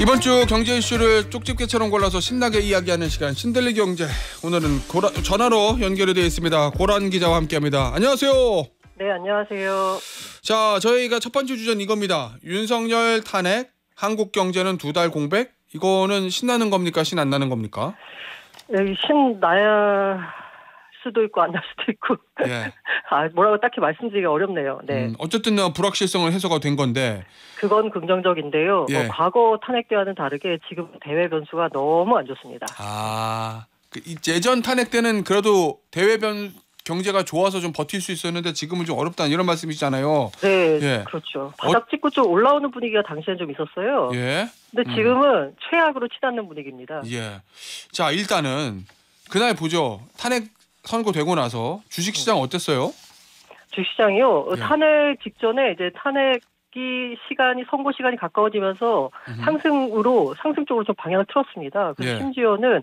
이번 주 경제 이슈를 쪽집게처럼 골라서 신나게 이야기하는 시간 신들리 경제. 오늘은 전화로 연결이 되어 있습니다. 고란 기자와 함께합니다. 안녕하세요. 네, 안녕하세요. 자, 저희가 첫 번째 주제는 이겁니다. 윤석열 탄핵, 한국 경제는 2달 공백. 이거는 신나는 겁니까? 신 안 나는 겁니까? 신 나야 수도 있고 안 날 수도 있고. 예. 뭐라고 딱히 말씀드리기가 어렵네요. 네. 어쨌든 불확실성을 해소가 된 건데. 그건 긍정적인데요. 예. 과거 탄핵 때와는 다르게 지금 대외 변수가 너무 안 좋습니다. 예전 탄핵 때는 그래도 경제가 좋아서 좀 버틸 수 있었는데 지금은 좀 어렵다 이런 말씀이시잖아요. 네, 예. 그렇죠. 바닥 찍고 좀 올라오는 분위기가 당시엔 좀 있었어요. 예. 근데 지금은 최악으로 치닫는 분위기입니다. 예. 자, 일단은 그날 보죠. 탄핵 선고되고 나서 주식시장 어땠어요? 주식시장이요. 예. 탄핵 직전에 이제 선고 시간이 가까워지면서 상승 쪽으로 좀 방향을 틀었습니다. 그래서 예. 심지어는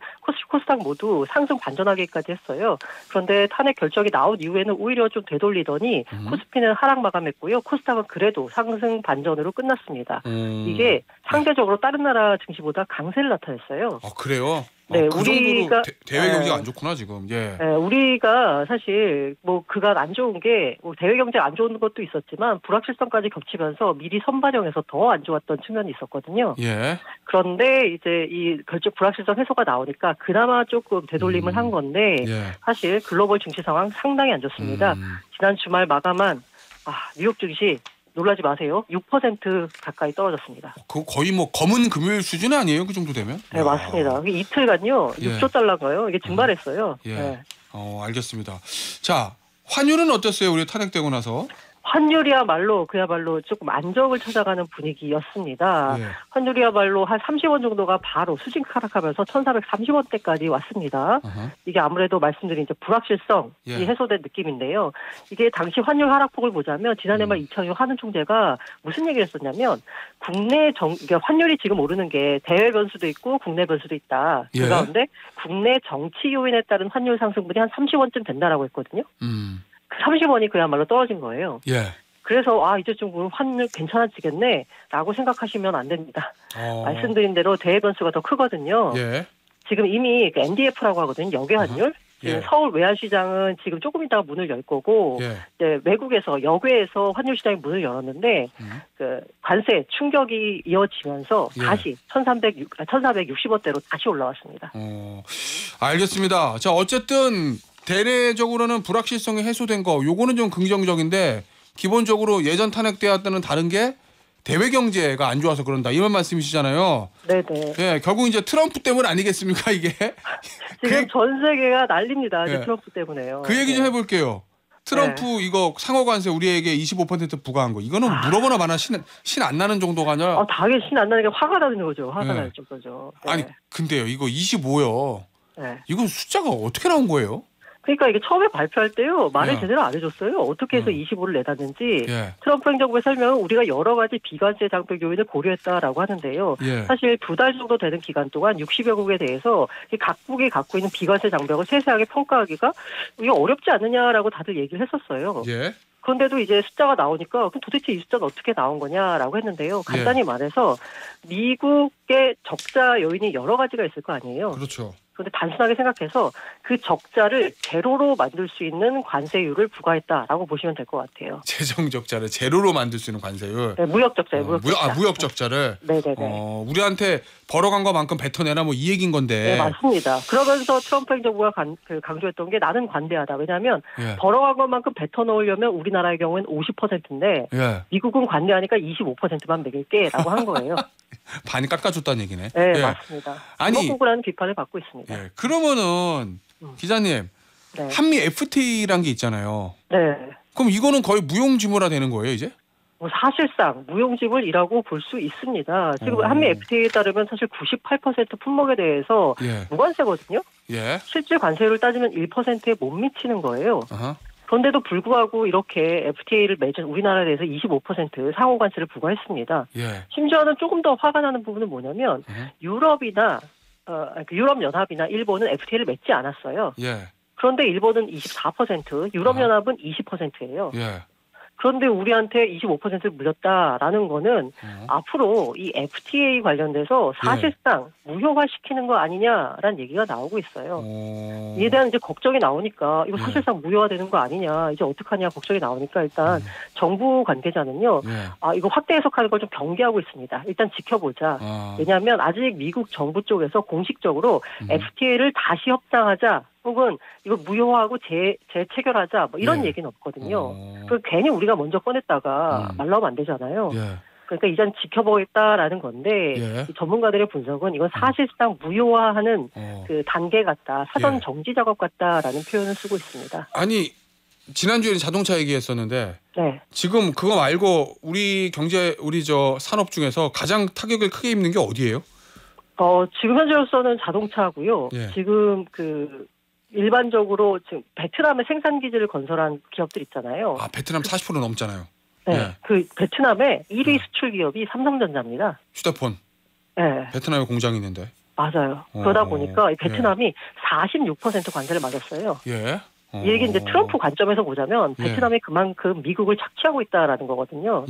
코스닥 모두 상승 반전하기까지 했어요. 그런데 탄핵 결정이 나온 이후에는 오히려 좀 되돌리더니 코스피는 하락 마감했고요. 코스닥은 그래도 상승 반전으로 끝났습니다. 이게 상대적으로 다른 나라 증시보다 강세를 나타냈어요. 그래요? 네, 그 우리가 정도로 대외 경제가 안 좋구나 지금. 예. 네, 우리가 사실 그간 안 좋은 게 대외 경제가 안 좋은 것도 있었지만 불확실성까지 겹치면서 미리 선반영해서 더 안 좋았던 측면이 있었거든요. 예. 그런데 이제 이 불확실성 해소가 나오니까 그나마 조금 되돌림을 한 건데 예. 사실 글로벌 증시 상황 상당히 안 좋습니다. 지난 주말 마감한 뉴욕 증시 놀라지 마세요. 6% 가까이 떨어졌습니다. 그거 거의 검은 금요일 수준 아니에요? 그 정도 되면? 네, 맞습니다. 이틀간요. 예. 6조 달러인가요? 이게 증발했어요. 예. 네. 알겠습니다. 자, 환율은 어땠어요? 우리 탄핵되고 나서? 그야말로 조금 안정을 찾아가는 분위기였습니다. 예. 환율이야말로 한 30원 정도가 바로 수직 하락하면서 1,430원대까지 왔습니다. 이게 아무래도 말씀드린 이제 불확실성이 해소된 느낌인데요. 이게 당시 환율 하락폭을 보자면 지난해 말 이창용 한은 총재가 무슨 얘기를 했었냐면 환율이 지금 오르는 게 대외 변수도 있고 국내 변수도 있다. 예. 그 가운데 국내 정치 요인에 따른 환율 상승분이 한 30원쯤 된다라고 했거든요. 그 30원이 그야말로 떨어진 거예요. 예. 그래서 이제 좀 환율 괜찮아지겠네라고 생각하시면 안 됩니다. 말씀드린 대로 대외 변수가 더 크거든요. 예. 지금 이미 NDF라고 하거든요. 역외 환율. 예. 서울 외환시장은 지금 조금 있다가 문을 열 거고 이제 외국에서 역외에서 환율 시장이 문을 열었는데 그 관세 충격이 이어지면서 다시 1,460원대로 다시 올라왔습니다. 알겠습니다. 자, 어쨌든 대내적으로는 불확실성이 해소된 거 요거는 좀 긍정적인데 기본적으로 예전 탄핵 때와는 다른 게 대외 경제가 안 좋아서 그런다 이런 말씀이시잖아요. 네네. 예, 결국 이제 트럼프 때문 아니겠습니까 이게? 지금 전 세계가 난립니다. 이제 트럼프 때문에요. 그 얘기 좀 해볼게요. 트럼프 이거 상호관세 우리에게 25% 부과한 거 이거는 물어보나 마나 신 안 나는 정도가 아니라 당연히 신 안 나는 게 화가 나는 거죠. 화가 날 정도죠. 네. 아니 근데요 이거 25요. 네. 이건 숫자가 어떻게 나온 거예요? 그러니까 이게 처음에 발표할 때요. 말을 제대로 안 해줬어요. 어떻게 해서 25를 내놨는지. 트럼프 행정부의 설명은 우리가 여러 가지 비관세 장벽 요인을 고려했다라고 하는데요. 사실 2달 정도 되는 기간 동안 60여 국에 대해서 각국이 갖고 있는 비관세 장벽을 세세하게 평가하기가 이게 어렵지 않느냐라고 다들 얘기를 했었어요. 그런데도 이제 숫자가 나오니까 그럼 도대체 이 숫자는 어떻게 나온 거냐라고 했는데요. 간단히 말해서 미국의 적자 요인이 여러 가지가 있을 거 아니에요. 그렇죠. 그런데 단순하게 생각해서 그 적자를 제로로 만들 수 있는 관세율을 부과했다라고 보시면 될 것 같아요. 재정 적자를 제로로 만들 수 있는 관세율. 네, 무역 적자예요. 무역 적자를. 네네네. 우리한테 벌어간 것만큼 뱉어내라 이 얘기인 건데. 네, 맞습니다. 그러면서 트럼프 행정부가 강조했던 게 나는 관대하다. 왜냐하면 벌어간 것만큼 뱉어놓으려면 우리나라의 경우는 50%인데 미국은 관대하니까 25%만 매길게라고 한 거예요. 반이 깎아줬다는 얘기네. 네, 맞습니다. 주먹구구라는 비판을 받고 있습니다. 그러면은 기자님 한미 FTA라는 게 있잖아요. 네. 그럼 이거는 거의 무용지물화 되는 거예요 이제? 사실상 무용지물이라고 볼 수 있습니다. 지금 한미 FTA에 따르면 사실 98% 품목에 대해서 무관세거든요. 실질 관세율을 따지면 1%에 못 미치는 거예요. 그런데도 불구하고 이렇게 FTA를 맺은 우리나라에 대해서 25% 상호관세를 부과했습니다. 심지어는 조금 더 화가 나는 부분은 뭐냐면 유럽연합이나 일본은 FTA를 맺지 않았어요. 그런데 일본은 24%, 유럽연합은 20%예요. 그런데 우리한테 25%를 물렸다라는 거는 앞으로 이 FTA 관련돼서 사실상 무효화시키는 거 아니냐라는 얘기가 나오고 있어요. 이에 대한 이제 걱정이 나오니까 이거 사실상 무효화되는 거 아니냐, 이제 어떡하냐 걱정이 나오니까 일단 정부 관계자는요. 이거 확대 해석하는 걸 좀 경계하고 있습니다. 일단 지켜보자. 왜냐하면 아직 미국 정부 쪽에서 공식적으로 FTA를 다시 협상하자, 혹은 이거 무효화하고 재체결하자, 뭐 이런 얘기는 없거든요. 그 괜히 우리가 먼저 꺼냈다가 말 나오면 안 되잖아요. 그러니까 이젠 지켜보겠다라는 건데 이 전문가들의 분석은 이건 사실상 무효화하는 그 단계 같다, 사전 정지 작업 같다라는 표현을 쓰고 있습니다. 아니, 지난주에는 자동차 얘기했었는데 지금 그거 말고 우리 경제, 우리 저 산업 중에서 가장 타격을 크게 입는 게 어디예요? 지금 현재로서는 자동차고요. 지금 그 일반적으로 지금 베트남에 생산 기지를 건설한 기업들 있잖아요. 베트남 40% 넘잖아요. 그 베트남의 1위 수출 기업이 삼성전자입니다. 휴대폰. 베트남에 공장이 있는데. 맞아요. 그러다 보니까 베트남이 46% 관세를 맞았어요. 이 얘기 이제 트럼프 관점에서 보자면 베트남이 그만큼 미국을 착취하고 있다라는 거거든요.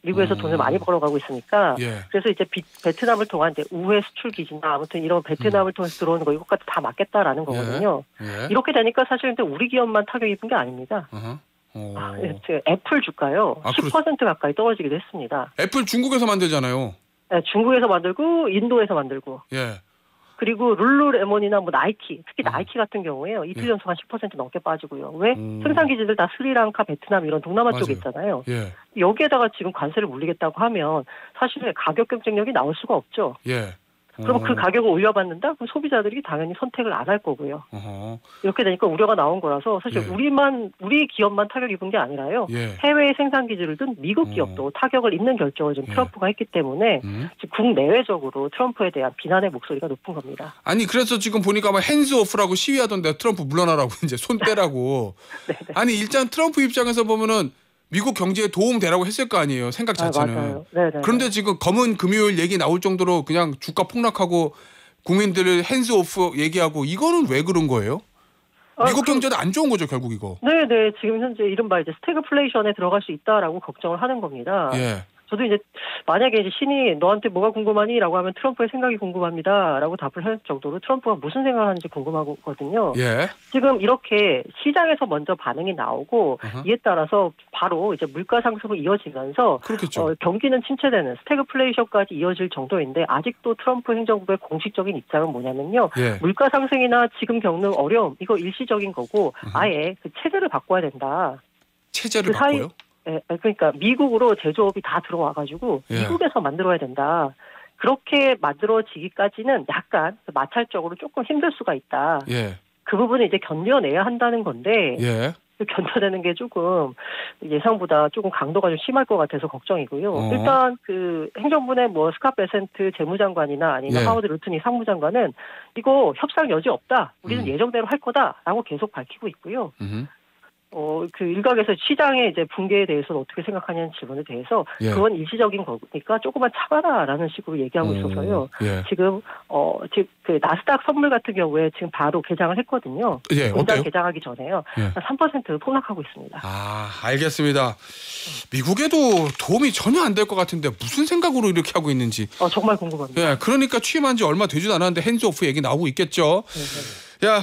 미국에서 돈을 많이 벌어가고 있으니까 그래서 이제 베트남을 통한 이제 우회 수출 기지나 아무튼 이런 베트남을 통해서 들어오는 거 이것까지 다 막겠다라는 거거든요. 이렇게 되니까 사실 우리 기업만 타격 입은 게 아닙니다. 애플 주가요 10% 가까이 떨어지기도 했습니다. 애플 중국에서 만들잖아요. 중국에서 만들고 인도에서 만들고. 그리고 룰루레몬이나 뭐 나이키, 특히 나이키 같은 경우에요. 이틀 연속 한 10% 넘게 빠지고요. 왜? 생산 기지들 다 스리랑카, 베트남 이런 동남아 쪽에 있잖아요. 여기에다가 지금 관세를 물리겠다고 하면 사실 가격 경쟁력이 나올 수가 없죠. 그럼 그 가격을 올려받는다? 그럼 소비자들이 당연히 선택을 안 할 거고요. 이렇게 되니까 우려가 나온 거라서 사실 우리 기업만 타격 입은 게 아니라요. 해외에 생산 기지를 둔 미국 기업도 타격을 입는 결정을 지금 트럼프가 했기 때문에 지금 국내외적으로 트럼프에 대한 비난의 목소리가 높은 겁니다. 아니, 그래서 지금 보니까 막 핸즈 오프라고 시위하던데 트럼프 물러나라고 이제 손 떼라고. 아니, 일단 트럼프 입장에서 보면은 미국 경제에 도움 되라고 했을 거 아니에요, 생각 자체는. 맞아요. 그런데 지금 검은 금요일 얘기 나올 정도로 그냥 주가 폭락하고 국민들을 핸즈 오프 얘기하고, 이거는 왜 그런 거예요? 미국 경제도 안 좋은 거죠, 결국 이거. 네네. 지금 현재 이른바 이제 스태그플레이션에 들어갈 수 있다라고 걱정을 하는 겁니다. 저도 이제 만약에 이제 신이 너한테 뭐가 궁금하니?라고 하면 트럼프의 생각이 궁금합니다라고 답을 할 정도로 트럼프가 무슨 생각을 하는지 궁금하거든요. 지금 이렇게 시장에서 먼저 반응이 나오고 이에 따라서 바로 이제 물가 상승으로 이어지면서 경기는 침체되는 스태그플레이션까지 이어질 정도인데, 아직도 트럼프 행정부의 공식적인 입장은 뭐냐면요. 물가 상승이나 지금 겪는 어려움 이거 일시적인 거고 아예 그 체제를 바꿔야 된다. 체제를 바꿔요? 그러니까 미국으로 제조업이 다 들어와가지고 미국에서 만들어야 된다. 그렇게 만들어지기까지는 약간 마찰적으로 조금 힘들 수가 있다. 그 부분을 이제 견뎌내야 한다는 건데 견뎌내는 게 조금 예상보다 조금 강도가 좀 심할 것 같아서 걱정이고요. 일단 그 행정부 내 뭐 스캇 베센트 재무장관이나 아니면 하워드 루트니 상무장관은 이거 협상 여지 없다. 우리는 예정대로 할 거다라고 계속 밝히고 있고요. 그 일각에서 시장의 이제 붕괴에 대해서는 어떻게 생각하냐는 질문에 대해서 그건 일시적인 거니까 조금만 참아라라는 식으로 얘기하고 있어서요. 지금 그 나스닥 선물 같은 경우에 지금 바로 개장을 했거든요. 공장 개장하기 전에요. 3% 폭락하고 있습니다. 알겠습니다. 미국에도 도움이 전혀 안 될 것 같은데 무슨 생각으로 이렇게 하고 있는지 정말 궁금합니다. 그러니까 취임한 지 얼마 되지도 않았는데 핸즈 오프 얘기 나오고 있겠죠.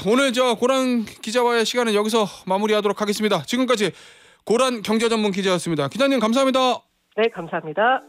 오늘 저 고란 기자와의 시간은 여기서 마무리하도록 하겠습니다. 지금까지 고란 경제전문 기자였습니다. 기자님 감사합니다. 네, 감사합니다.